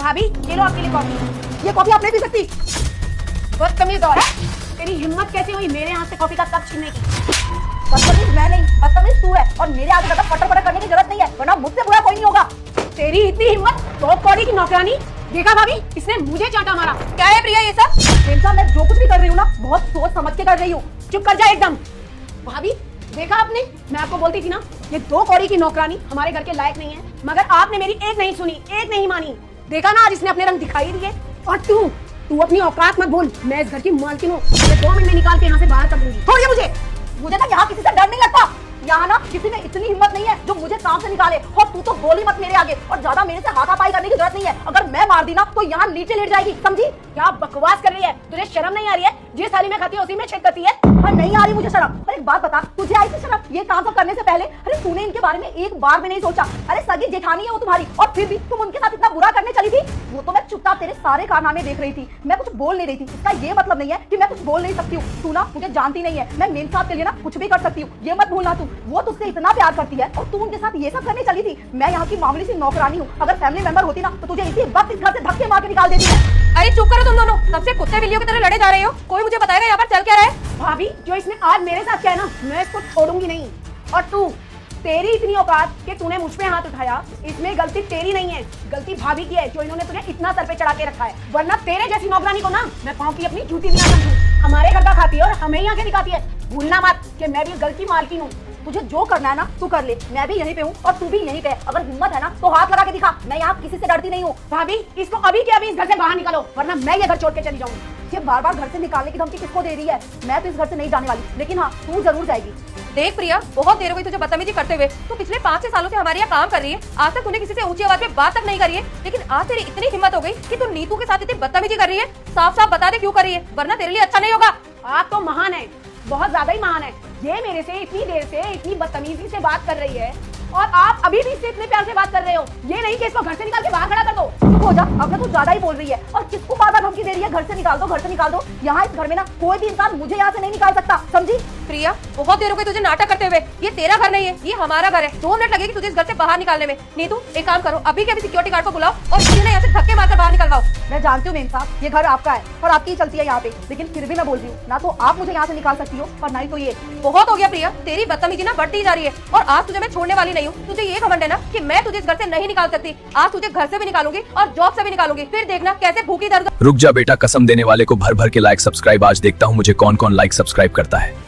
भाभी ये लो आपके लिए कॉफी। ये कॉफी आप नहीं पी सकती। बदतमीज और तेरी हिम्मत कैसे हुई मेरे हाथ से कॉफी का कप छीनने की? बदतमीज मैं नहीं, बदतमीज तू है। और मेरे आगे ज्यादा पटर पटर करने की जरूरत नहीं है, वरना मुझसे बुरा कोई नहीं होगा। तेरी इतनी हिम्मत, तो कौड़ी की नौकरानी। देखा भाभी, इसने मुझे चांटा मारा। क्या है प्रिया ये सब? प्रेम मैं जो कुछ भी कर रही हूँ ना, बहुत सोच समझ के कर रही हूँ। चुप कर जा एकदम। भाभी देखा आपने, मैं आपको बोलती थी ना, ये दो कौड़ी की नौकरानी हमारे घर के लायक नहीं है, मगर आपने मेरी एक नहीं सुनी, एक नहीं मानी। देखा ना आज इसने अपने रंग दिखाई दिए। और तू अपनी औकात मत भूल, मैं इस घर की मालकिन हूँ। 2 मिनट में निकाल के यहाँ से बाहर कर दूंगी। छोड़िए मुझे ना यहाँ किसी से डर नहीं लगता। यहाँ ना किसी में इतनी हिम्मत नहीं है जो मुझे काम से निकाले। और तू तो बोली मत मेरे आगे, और ज्यादा मेरे से हाथापाई करने की जरूरत नहीं है। अगर मैं मार दी ना तो यहाँ नीचे लेट जाएगी, समझी? क्या बकवास कर रही है? तुझे शर्म नहीं आ रही है? जिस थाली में खाती है उसी में छेद करती है। और नहीं आ रही मुझे शर्म। और एक बात बता, तुझे आई थी शर्म ये काम सब करने से पहले? अरे तूने इनके बारे में एक बार भी नहीं सोचा? अरे सगी जेठानी है वो तुम्हारी, और फिर भी तुम उनके साथ इतना बुरा करने चली थी। वो तो मैं चुपचाप तेरे सारे कारनामे देख रही थी, मैं कुछ बोल नहीं रही थी। इसका ये मतलब नहीं है कि मैं कुछ बोल नहीं सकती हूँ। तू ना मुझे जानती नहीं है, मैं मेरे साथ के लिए ना कुछ भी कर सकती हूँ, ये मत भूलना। तू वो तुझसे इतना प्यार करती है और तू उनके साथ ये सब करने चली थी। मैं यहाँ की मामूली सी नौकरानी हूँ। अगर फैमिली मेंबर होती ना तो तुझे इसी वक्त इस घर से धक्के मार के निकाल देती है। अरे चुप करो तुम दोनों, सबसे कुत्ते बिल्लियों की तरह लड़े जा रहे हो। कोई मुझे बताएगा यहाँ पर चल क्या रहा है? भाभी जो इसने आज मेरे साथ किया है ना, मैं इसको छोड़ूंगी नहीं। और तू, तेरी इतनी औकात कि तूने मुझ पे हाथ उठाया, इसमें गलती तेरी नहीं है, गलती भाभी की है, जो इन्होंने तुझे इतना सर पे चढ़ा के रखा है। वरना तेरे जैसी नौकरानी को ना मैं पाँव की अपनी जूती भी ना समझूं। हमारे घर का खाती है और हमें ही आके दिखाती है। भूलना मत कि मैं भी गलती मालकिन हूँ। तुझे जो करना है ना तू कर ले, मैं भी यहीं पे हूँ और तू भी यहीं पे है। अगर हिम्मत है ना तो हाथ लगा के दिखा, मैं यहाँ किसी से डरती नहीं हूँ। भाभी इसको अभी के अभी इस घर से बाहर निकालो, वरना मैं ये घर छोड़ के चली जाऊंगी। ये बार बार घर से निकालने की धमकी किसको दे रही है? मैं तो इस घर से नहीं जाने वाली, लेकिन हाँ तू जरूर जाएगी। देख प्रिया, बहुत देर हो गई तुझे बदतमीजी करते हुए। तू पिछले 5-6 सालों से हमारे यहाँ काम कर रही है, आज तक तूने किसी से ऊंची आवाज में बात तक नहीं करी है, लेकिन आज तेरी इतनी हिम्मत हो गई कि तू नीतू के साथ इतनी बदतमीजी कर रही है। साफ साफ बता दे क्यों कर रही है, वरना तेरे लिए अच्छा नहीं होगा। आप तो महान है, बहुत ज्यादा ही महान है। ये मेरे से इतनी देर से इतनी बदतमीजी से बात कर रही है और आप अभी भी इससे इतने प्यार से बात कर रहे हो। ये नहीं कि इसको घर से निकाल के बाहर खड़ा कर दो। चुप हो जा, अब ना तू ज्यादा ही बोल रही है। और किसको बार बार धमकी दे रही है घर से निकाल दो, घर से निकाल दो? यहाँ इस घर में ना कोई भी इंसान मुझे यहाँ से नहीं निकाल सकता, समझी? प्रिया बहुत देर हो गई तुझे नाटक करते हुए। ये तेरा घर नहीं है, ये हमारा घर है। 2 मिनट लगेगी तुझे इस घर से बाहर निकालने में। नीतू एक काम करो, अभी के अभी सिक्योरिटी गार्ड को बुलाओ और इसी ने यहाँ से धक्के मारकर बाहर निकलवाओ। मैं जानती हूँ मेम साहब, ये घर आपका है और आपकी ही चलती है यहाँ पे, लेकिन फिर भी मैं बोल रही हूँ, ना तो आप मुझे यहाँ से निकाल सकती हो और ना ही तो ये। बहुत हो गया प्रिया, तेरी बदतमीजी ना बढ़ती जा रही है और आज तुझे मैं छोड़ने वाली नहीं हूँ। तुझे ये घमंड है ना कि मैं तुझे इस घर से नहीं निकाल सकती। आज तुझे घर से भी निकालूंगी और जॉब से भी निकालूंगी, फिर देखना कैसे भूखी दर्द। रुक जा बेटा, कसम देने वाले को भर भर के लाइक सब्सक्राइब आज देखता हूँ मुझे कौन कौन लाइक सब्सक्राइब करता है।